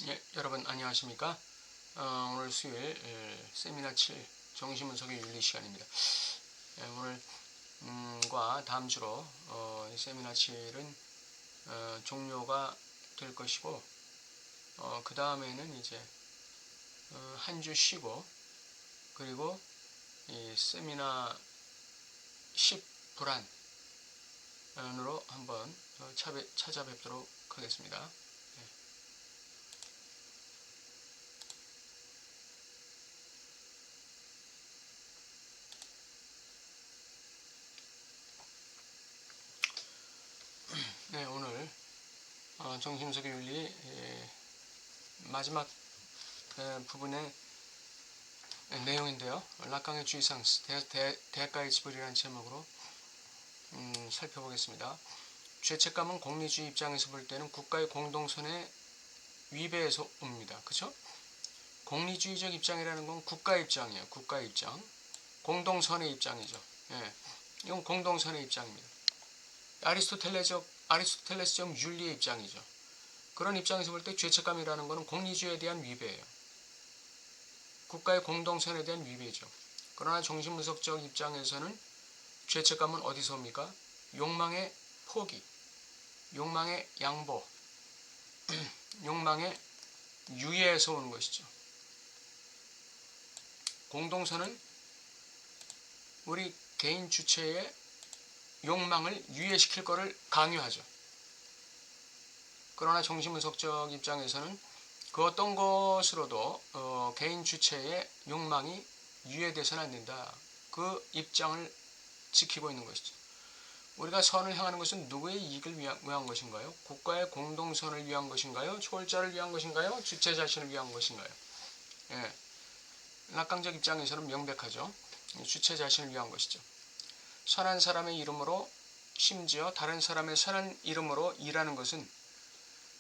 예, 여러분 안녕하십니까? 오늘 수요일 세미나 7 정신분석의 윤리 시간입니다. 오늘과 다음 주로 이 세미나 7은 종료가 될 것이고 그 다음에는 이제 한 주 쉬고 그리고 이 세미나 10 불안으로 한번 찾아뵙도록 하겠습니다. 네, 오늘 정신분석의 윤리 마지막 부분의 내용인데요. 락강의 주의상스 대가의 지불이라는 제목으로 살펴보겠습니다. 죄책감은 공리주의 입장에서 볼 때는 국가의 공동선의 위배에서 옵니다. 그렇죠? 공리주의적 입장이라는 건 국가의 입장이에요. 국가의 입장. 공동선의 입장이죠. 예, 이건 공동선의 입장입니다. 아리스토텔레스적 윤리의 입장이죠. 그런 입장에서 볼 때 죄책감이라는 것은 공리주의에 대한 위배예요. 국가의 공동선에 대한 위배죠. 그러나 정신분석적 입장에서는 죄책감은 어디서 옵니까? 욕망의 포기, 욕망의 양보, 욕망의 유예에서 오는 것이죠. 공동선은 우리 개인 주체의 욕망을 유예시킬 것을 강요하죠. 그러나 정신분석적 입장에서는 그 어떤 것으로도 개인 주체의 욕망이 유예돼서는 안 된다. 그 입장을 지키고 있는 것이죠. 우리가 선을 향하는 것은 누구의 이익을 위한 것인가요? 국가의 공동선을 위한 것인가요? 초월자를 위한 것인가요? 주체 자신을 위한 것인가요? 예, 낙강적 입장에서는 명백하죠. 주체 자신을 위한 것이죠. 선한 사람의 이름으로 심지어 다른 사람의 선한 이름으로 일하는 것은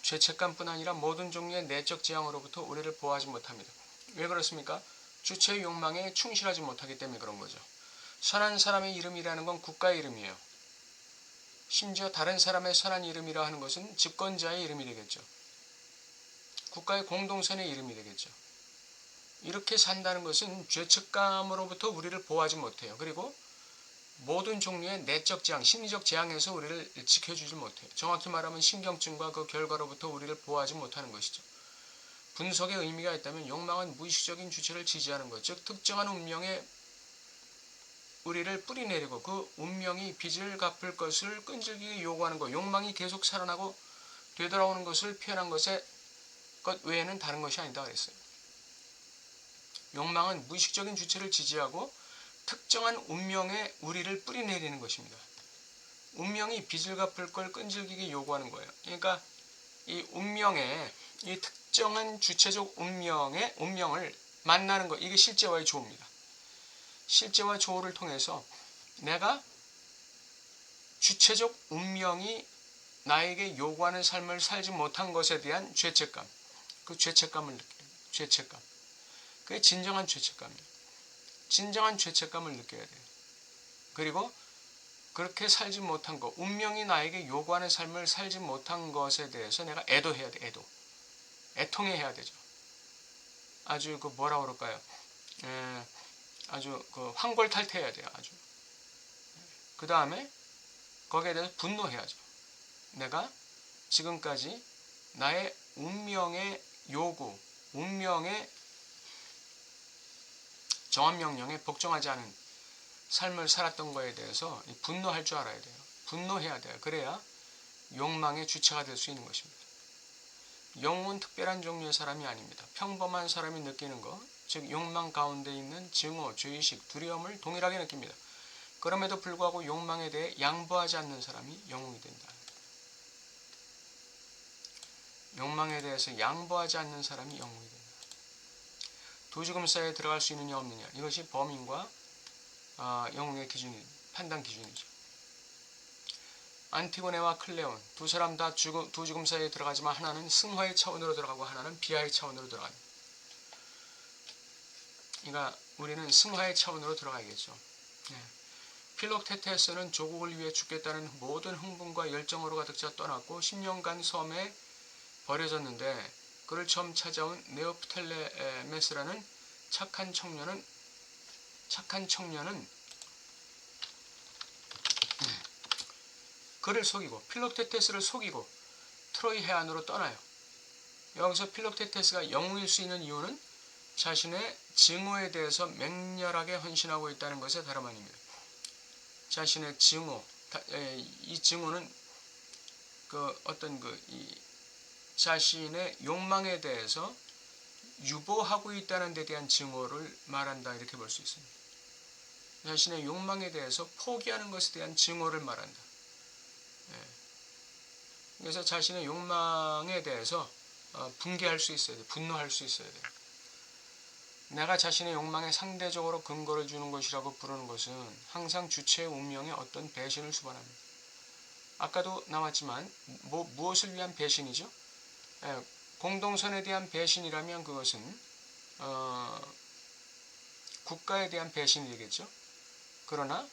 죄책감뿐 아니라 모든 종류의 내적 재앙으로부터 우리를 보호하지 못합니다. 왜 그렇습니까? 주체의 욕망에 충실하지 못하기 때문에 그런 거죠. 선한 사람의 이름이라는 건 국가의 이름이에요. 심지어 다른 사람의 선한 이름이라 하는 것은 집권자의 이름이 되겠죠. 국가의 공동선의 이름이 되겠죠. 이렇게 산다는 것은 죄책감으로부터 우리를 보호하지 못해요. 그리고 모든 종류의 내적 재앙, 심리적 재앙에서 우리를 지켜주지 못해요. 정확히 말하면 신경증과 그 결과로부터 우리를 보호하지 못하는 것이죠. 분석의 의미가 있다면 욕망은 무의식적인 주체를 지지하는 것, 즉 특정한 운명에 우리를 뿌리내리고 그 운명이 빚을 갚을 것을 끈질기게 요구하는 것, 욕망이 계속 살아나고 되돌아오는 것을 표현한 것 외에는 다른 것이 아니다 그랬어요. 욕망은 무의식적인 주체를 지지하고 특정한 운명에 우리를 뿌리내리는 것입니다. 운명이 빚을 갚을 걸 끈질기게 요구하는 거예요. 그러니까 이 운명의 이 특정한 주체적 운명을 만나는 것, 이게 실제와의 조우입니다. 실제와 조우를 통해서 내가 주체적 운명이 나에게 요구하는 삶을 살지 못한 것에 대한 죄책감, 그 죄책감을 느껴요. 죄책감. 그게 진정한 죄책감이에요. 진정한 죄책감을 느껴야 돼요. 그리고 그렇게 살지 못한 것, 운명이 나에게 요구하는 삶을 살지 못한 것에 대해서 내가 애도해야 돼. 애통해야 되죠. 아주 그 뭐라 그럴까요? 아주 그 황골탈퇴해야 돼요. 아주. 그 다음에 거기에 대해서 분노해야죠. 내가 지금까지 나의 운명의 요구, 운명의 정한명령에 복종하지 않은 삶을 살았던 거에 대해서 분노할 줄 알아야 돼요. 분노해야 돼요. 그래야 욕망의 주체가 될 수 있는 것입니다. 영웅은 특별한 종류의 사람이 아닙니다. 평범한 사람이 느끼는 것, 즉 욕망 가운데 있는 증오, 죄의식, 두려움을 동일하게 느낍니다. 그럼에도 불구하고 욕망에 대해 양보하지 않는 사람이 영웅이 된다. 욕망에 대해서 양보하지 않는 사람이 영웅이 된다. 두 죽음 사이에 들어갈 수 있느냐 없느냐, 이것이 범인과 영웅의 판단 기준이죠. 안티고네와 클레온 두 사람 다 두 죽음 사이에 들어가지만 하나는 승화의 차원으로 들어가고 하나는 비하의 차원으로 들어갑니다. 그러니까 우리는 승화의 차원으로 들어가야겠죠. 필록테테스는 조국을 위해 죽겠다는 모든 흥분과 열정으로 가득 차 떠났고 10년간 섬에 버려졌는데 그를 처음 찾아온 네오프텔레메스라는 착한 청년은 그를 속이고 필록테테스를 속이고 트로이 해안으로 떠나요. 여기서 필록테테스가 영웅일 수 있는 이유는 자신의 증오에 대해서 맹렬하게 헌신하고 있다는 것에 다름 아닙니다. 자신의 증오, 이 증오는 자신의 욕망에 대해서 유보하고 있다는 데 대한 증오를 말한다, 이렇게 볼 수 있습니다. 자신의 욕망에 대해서 포기하는 것에 대한 증오를 말한다. 그래서 자신의 욕망에 대해서 분개할 수 있어야 돼. 분노할 수 있어야 돼. 내가 자신의 욕망에 상대적으로 근거를 주는 것이라고 부르는 것은 항상 주체의 운명에 어떤 배신을 수반합니다. 아까도 나왔지만 무엇을 위한 배신이죠? 공동선에 대한 배신이라면 그것은 국가에 대한 배신이 되겠죠. 그러나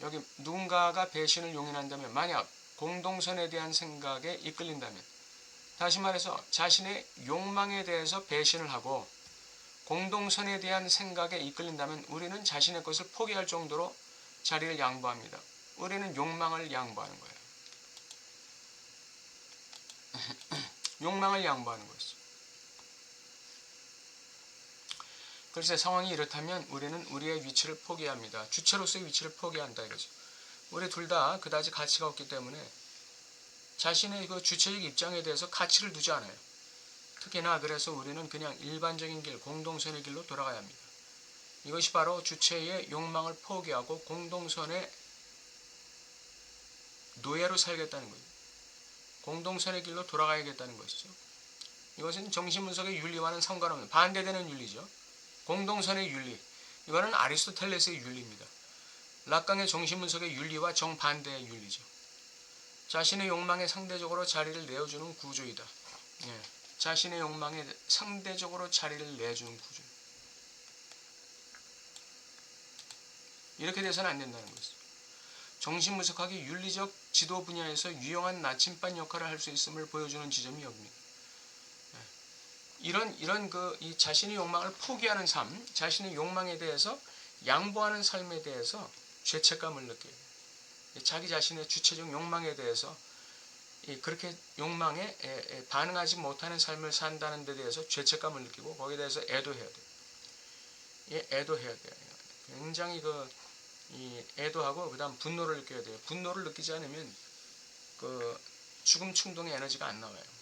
여기 누군가가 배신을 용인한다면, 만약 공동선에 대한 생각에 이끌린다면, 다시 말해서 자신의 욕망에 대해서 배신을 하고 공동선에 대한 생각에 이끌린다면 우리는 자신의 것을 포기할 정도로 자리를 양보합니다. 우리는 욕망을 양보하는 거예요. 욕망을 양보하는 것이죠. 글쎄, 상황이 이렇다면 우리는 우리의 위치를 포기합니다. 주체로서의 위치를 포기한다 이거죠. 우리 둘 다 그다지 가치가 없기 때문에 자신의 그 주체적 입장에 대해서 가치를 두지 않아요. 특히나 그래서 우리는 그냥 일반적인 길, 공동선의 길로 돌아가야 합니다. 이것이 바로 주체의 욕망을 포기하고 공동선의 노예로 살겠다는 거예요. 공동선의 길로 돌아가야겠다는 것이죠. 이것은 정신분석의 윤리와는 상관없는 반대되는 윤리죠. 공동선의 윤리, 이거는 아리스토텔레스의 윤리입니다. 락강의 정신분석의 윤리와 정반대의 윤리죠. 자신의 욕망에 상대적으로 자리를 내어주는 구조이다. 자신의 욕망에 상대적으로 자리를 내주는 구조. 이렇게 돼서는 안 된다는 것이죠. 정신분석학이 윤리적 지도 분야에서 유용한 나침반 역할을 할 수 있음을 보여주는 지점이 여기입니다. 이런 이 자신의 욕망을 포기하는 삶, 자신의 욕망에 대해서 양보하는 삶에 대해서 죄책감을 느껴요. 자기 자신의 주체적 욕망에 대해서 그렇게 욕망에 반응하지 못하는 삶을 산다는 데 대해서 죄책감을 느끼고 거기에 대해서 애도해야 돼요. 애도해야 돼요. 굉장히 애도하고 그다음 분노를 느껴야 돼요. 분노를 느끼지 않으면 죽음 충동의 에너지가 안 나와요.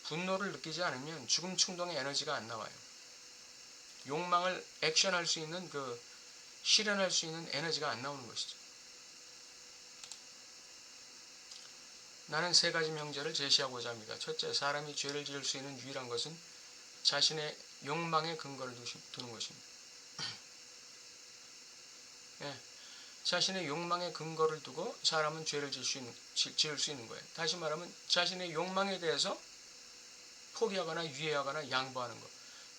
분노를 느끼지 않으면 죽음 충동의 에너지가 안 나와요. 욕망을 액션할 수 있는 실현할 수 있는 에너지가 안 나오는 것이죠. 나는 세 가지 명제를 제시하고자 합니다. 첫째, 사람이 죄를 지을 수 있는 유일한 것은 자신의 욕망에 근거를 두는 것입니다. 자신의 욕망에 근거를 두고 사람은 죄를 지을 수 있는 거예요. 다시 말하면 자신의 욕망에 대해서 포기하거나 유예하거나 양보하는 것.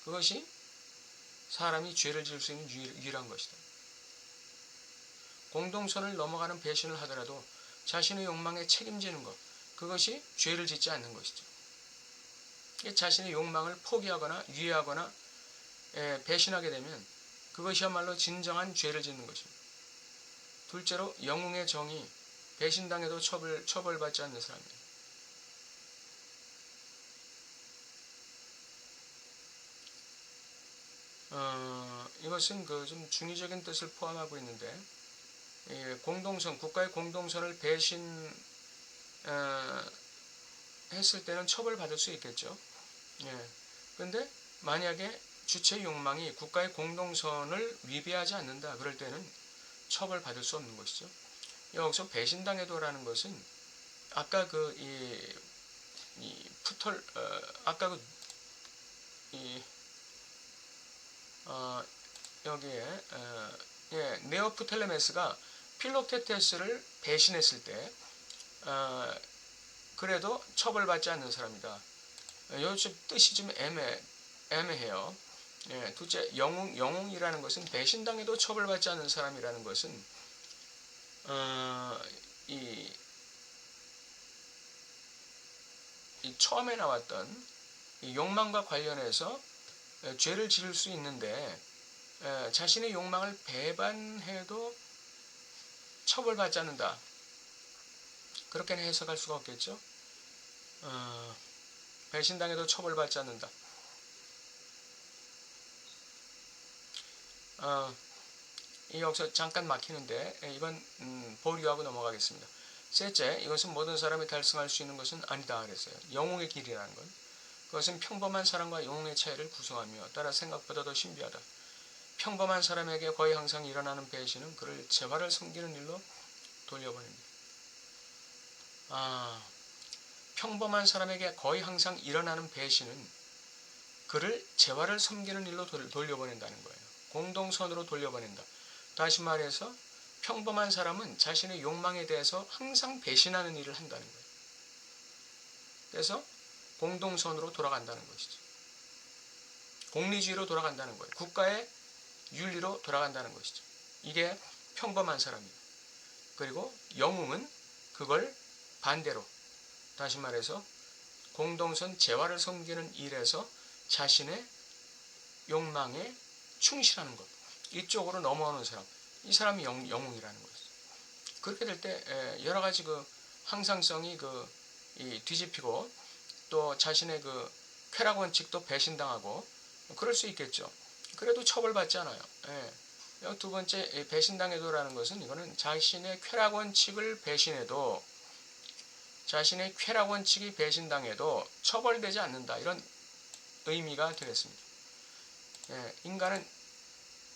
그것이 사람이 죄를 지을 수 있는 유일한 것이다. 공동선을 넘어가는 배신을 하더라도 자신의 욕망에 책임지는 것. 그것이 죄를 짓지 않는 것이죠. 자신의 욕망을 포기하거나 유예하거나 배신하게 되면 그것이야말로 진정한 죄를 짓는 것입니다. 둘째로, 영웅의 정의, 배신당해도 처벌받지 않는 사람이에요. 이것은 좀 중의적인 뜻을 포함하고 있는데, 공동선, 국가의 공동선을 했을 때는 처벌받을 수 있겠죠. 그런데 만약에 주체의 욕망이 국가의 공동선을 위배하지 않는다, 그럴 때는 처벌받을 수 없는 것이죠. 여기서 배신당해도라는 것은 아까 여기에 네오프텔레메스가 필록테테스를 배신했을 때 그래도 처벌받지 않는 사람이다. 여기 뜻이 좀 애매해요. 둘째, 영웅이라는 것은 배신당해도 처벌받지 않는 사람이라는 것은 이 처음에 나왔던 이 욕망과 관련해서 죄를 지을 수 있는데 자신의 욕망을 배반해도 처벌받지 않는다. 그렇게는 해석할 수가 없겠죠. 배신당해도 처벌받지 않는다. 여기서 잠깐 막히는데 이건 보류하고 넘어가겠습니다. 셋째, 이것은 모든 사람이 달성할 수 있는 것은 아니다 그랬어요. 영웅의 길이라는 건 그것은 평범한 사람과 영웅의 차이를 구성하며 따라 생각보다 더 신비하다. 평범한 사람에게 거의 항상 일어나는 배신은 그를 재화를 섬기는 일로 돌려보냅니다. 평범한 사람에게 거의 항상 일어나는 배신은 그를 재화를 섬기는 일로 돌려보낸다는 거예요. 공동선으로 돌려보낸다. 다시 말해서 평범한 사람은 자신의 욕망에 대해서 항상 배신하는 일을 한다는 거예요. 그래서 공동선으로 돌아간다는 것이죠. 공리주의로 돌아간다는 거예요. 국가의 윤리로 돌아간다는 것이죠. 이게 평범한 사람이에요. 그리고 영웅은 그걸 반대로 다시 말해서 공동선 재화를 섬기는 일에서 자신의 욕망에 충실하는 것. 이쪽으로 넘어오는 사람. 이 사람이 영웅이라는 거죠. 그렇게 될 때 여러 가지 그 항상성이 뒤집히고 또 자신의 그 쾌락 원칙도 배신당하고 그럴 수 있겠죠. 그래도 처벌받지 않아요. 두 번째 배신당해도라는 것은 이거는 자신의 쾌락 원칙을 배신해도 자신의 쾌락 원칙이 배신당해도 처벌되지 않는다. 이런 의미가 되겠습니다. 인간은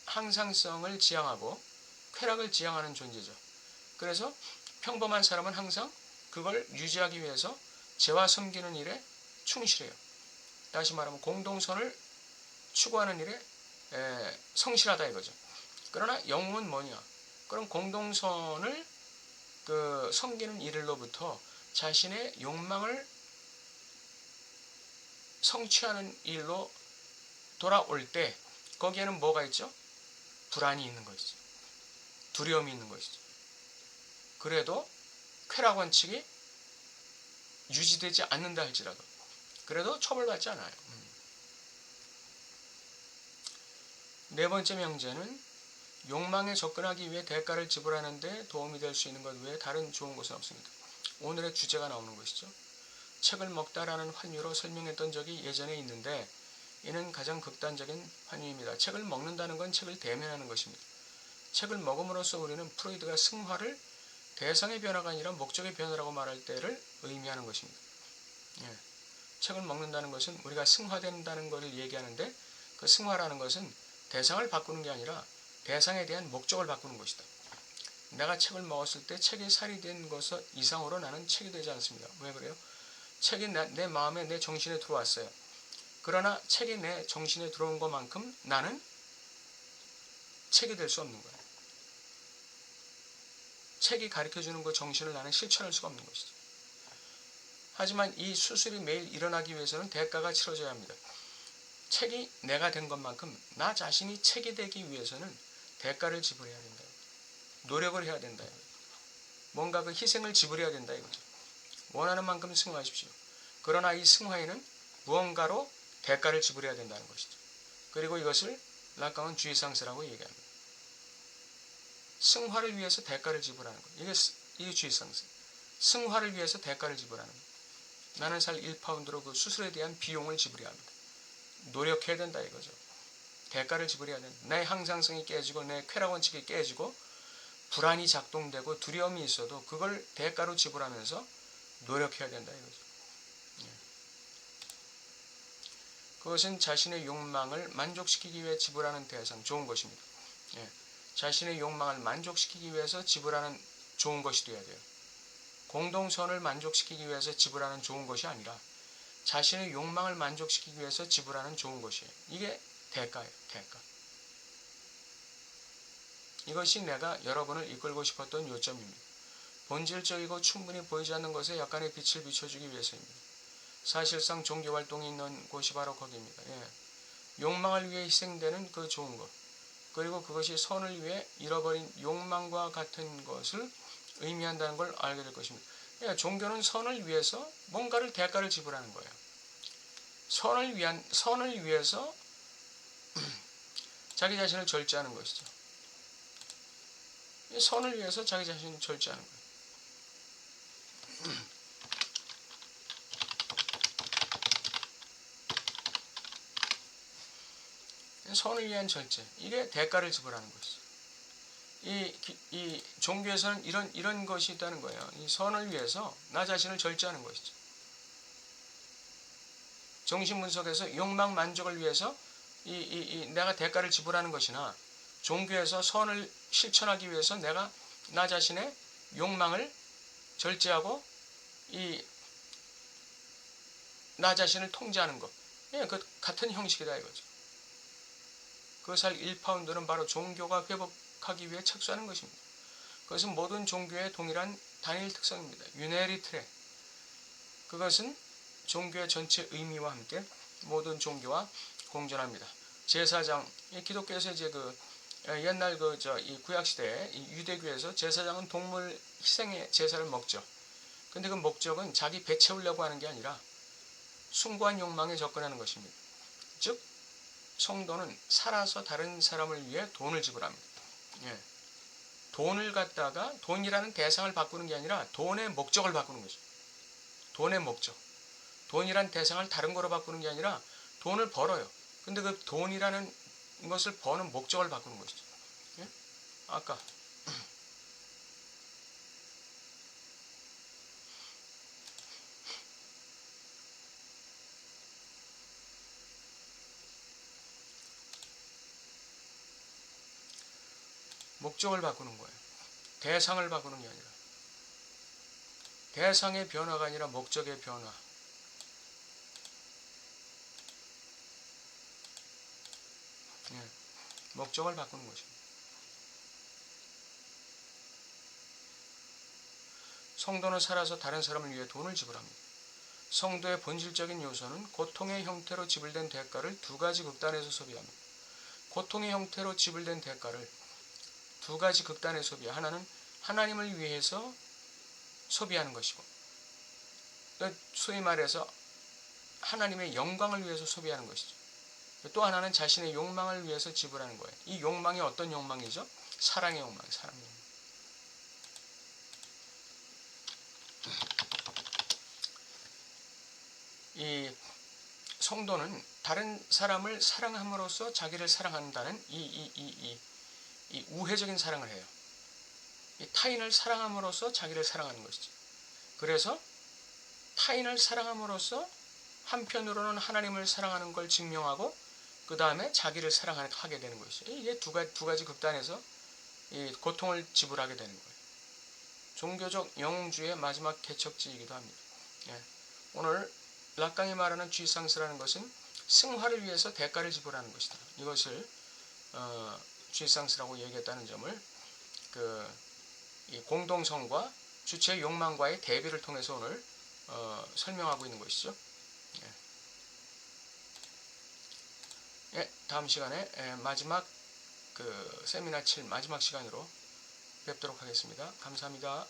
항상성을 지향하고 쾌락을 지향하는 존재죠. 그래서 평범한 사람은 항상 그걸 유지하기 위해서 재화 섬기는 일에 충실해요. 다시 말하면 공동선을 추구하는 일에 성실하다 이거죠. 그러나 영웅은 뭐냐? 그럼 공동선을 섬기는 일로부터 자신의 욕망을 성취하는 일로 돌아올 때 거기에는 뭐가 있죠? 불안이 있는 것이죠. 두려움이 있는 것이죠. 그래도 쾌락 원칙이 유지되지 않는다 할지라도 그래도 처벌받지 않아요. 네 번째 명제는 욕망에 접근하기 위해 대가를 지불하는 데 도움이 될 수 있는 것 외에 다른 좋은 것은 없습니다. 오늘의 주제가 나오는 것이죠. 책을 먹다라는 환유로 설명했던 적이 예전에 있는데 이는 가장 극단적인 환유입니다. 책을 먹는다는 건 책을 대면하는 것입니다. 책을 먹음으로써 우리는 프로이드가 승화를 대상의 변화가 아니라 목적의 변화라고 말할 때를 의미하는 것입니다. 책을 먹는다는 것은 우리가 승화된다는 것을 얘기하는데 그 승화라는 것은 대상을 바꾸는 게 아니라 대상에 대한 목적을 바꾸는 것이다. 내가 책을 먹었을 때 책에 살이 된 것 이상으로 나는 책이 되지 않습니다. 왜 그래요? 책이 내 마음에 내 정신에 들어왔어요. 그러나 책이 내 정신에 들어온 것만큼 나는 책이 될 수 없는 거예요. 책이 가르쳐주는 그 정신을 나는 실천할 수가 없는 것이죠. 하지만 이 수술이 매일 일어나기 위해서는 대가가 치러져야 합니다. 책이 내가 된 것만큼 나 자신이 책이 되기 위해서는 대가를 지불해야 된다. 노력을 해야 된다. 뭔가 그 희생을 지불해야 된다 이거죠. 원하는 만큼 승화하십시오. 그러나 이 승화에는 무언가로 대가를 지불해야 된다는 것이죠. 그리고 이것을 락강은 주의상세라고 얘기합니다. 승화를 위해서 대가를 지불하는 것. 이게 주의상세. 승화를 위해서 대가를 지불하는 것. 나는 살 1파운드로 그 수술에 대한 비용을 지불해야 합니다. 노력해야 된다 이거죠. 대가를 지불해야 된다. 내 항상성이 깨지고 내 쾌락 원칙이 깨지고 불안이 작동되고 두려움이 있어도 그걸 대가로 지불하면서 노력해야 된다 이거죠. 그것은 자신의 욕망을 만족시키기 위해 지불하는 대상, 좋은 것입니다. 자신의 욕망을 만족시키기 위해서 지불하는 좋은 것이 되어야 돼요. 공동선을 만족시키기 위해서 지불하는 좋은 것이 아니라 자신의 욕망을 만족시키기 위해서 지불하는 좋은 것이에요. 이게 대가예요. 대가. 이것이 내가 여러분을 이끌고 싶었던 요점입니다. 본질적이고 충분히 보이지 않는 것에 약간의 빛을 비춰주기 위해서입니다. 사실상 종교활동이 있는 곳이 바로 거기입니다. 욕망을 위해 희생되는 그 좋은 것, 그리고 그것이 선을 위해 잃어버린 욕망과 같은 것을 의미한다는 걸 알게 될 것입니다. 예, 종교는 선을 위해서 뭔가를 대가를 지불하는 거예요. 선을 위해서 자기 자신을 절제하는 것이죠. 선을 위해서 자기 자신을 절제하는 거예요. 선을 위한 절제, 이게 대가를 지불하는 것이죠. 이 종교에서는 이런 것이 있다는 거예요. 이 선을 위해서 나 자신을 절제하는 것이죠. 정신분석에서 욕망 만족을 위해서 내가 대가를 지불하는 것이나, 종교에서 선을 실천하기 위해서 내가 나 자신의 욕망을 절제하고 나 자신을 통제하는 것, 예, 그 같은 형식이다 이거죠. 그것을 1파운드는 바로 종교가 회복하기 위해 착수하는 것입니다. 그것은 모든 종교의 동일한 단일 특성입니다. 유네리 트레. 그것은 종교의 전체 의미와 함께 모든 종교와 공존합니다. 제사장, 기독교에서 이제 옛날 이 구약 시대에 유대교에서 제사장은 동물 희생의 제사를 먹죠. 근데 그 목적은 자기 배 채우려고 하는 게 아니라 숭고한 욕망에 접근하는 것입니다. 즉 성도는 살아서 다른 사람을 위해 돈을 지불합니다. 예. 돈을 갖다가 돈이라는 대상을 바꾸는 게 아니라 돈의 목적을 바꾸는 거죠. 돈의 목적. 돈이란 대상을 다른 거로 바꾸는 게 아니라 돈을 벌어요. 근데 그 돈이라는 것을 버는 목적을 바꾸는 것이죠. 예? 아까 목적을 바꾸는 거예요. 대상을 바꾸는 게 아니라. 대상의 변화가 아니라 목적의 변화. 예. 목적을 바꾸는 것입니다. 성도는 살아서 다른 사람을 위해 돈을 지불합니다. 성도의 본질적인 요소는 고통의 형태로 지불된 대가를 두 가지 극단에서 소비합니다. 고통의 형태로 지불된 대가를 두 가지 극단에 소비해요. 하나는 하나님을 위해서 소비하는 것이고, 소위 말해서 하나님의 영광을 위해서 소비하는 것이죠. 또 하나는 자신의 욕망을 위해서 지불하는 거예요. 이 욕망이 어떤 욕망이죠? 사랑의 욕망, 사랑의 욕망. 이 성도는 다른 사람을 사랑함으로써 자기를 사랑한다는 이 우회적인 사랑을 해요. 이 타인을 사랑함으로써 자기를 사랑하는 것이죠. 그래서 타인을 사랑함으로써 한편으로는 하나님을 사랑하는 걸 증명하고, 그 다음에 자기를 사랑하게 되는 것이죠. 이게 두 가지 극단에서 이 고통을 지불하게 되는 거예요. 종교적 영웅주의의 마지막 개척지이기도 합니다. 예. 오늘 락강이 말하는 쥐상스라는 것은 승화를 위해서 대가를 지불하는 것이다. 이것을 쥐상스라고 얘기했다는 점을 이 공동성과 주체의 욕망과의 대비를 통해서 오늘 설명하고 있는 것이죠. 예, 다음 시간에 마지막 세미나 7 마지막 시간으로 뵙도록 하겠습니다. 감사합니다.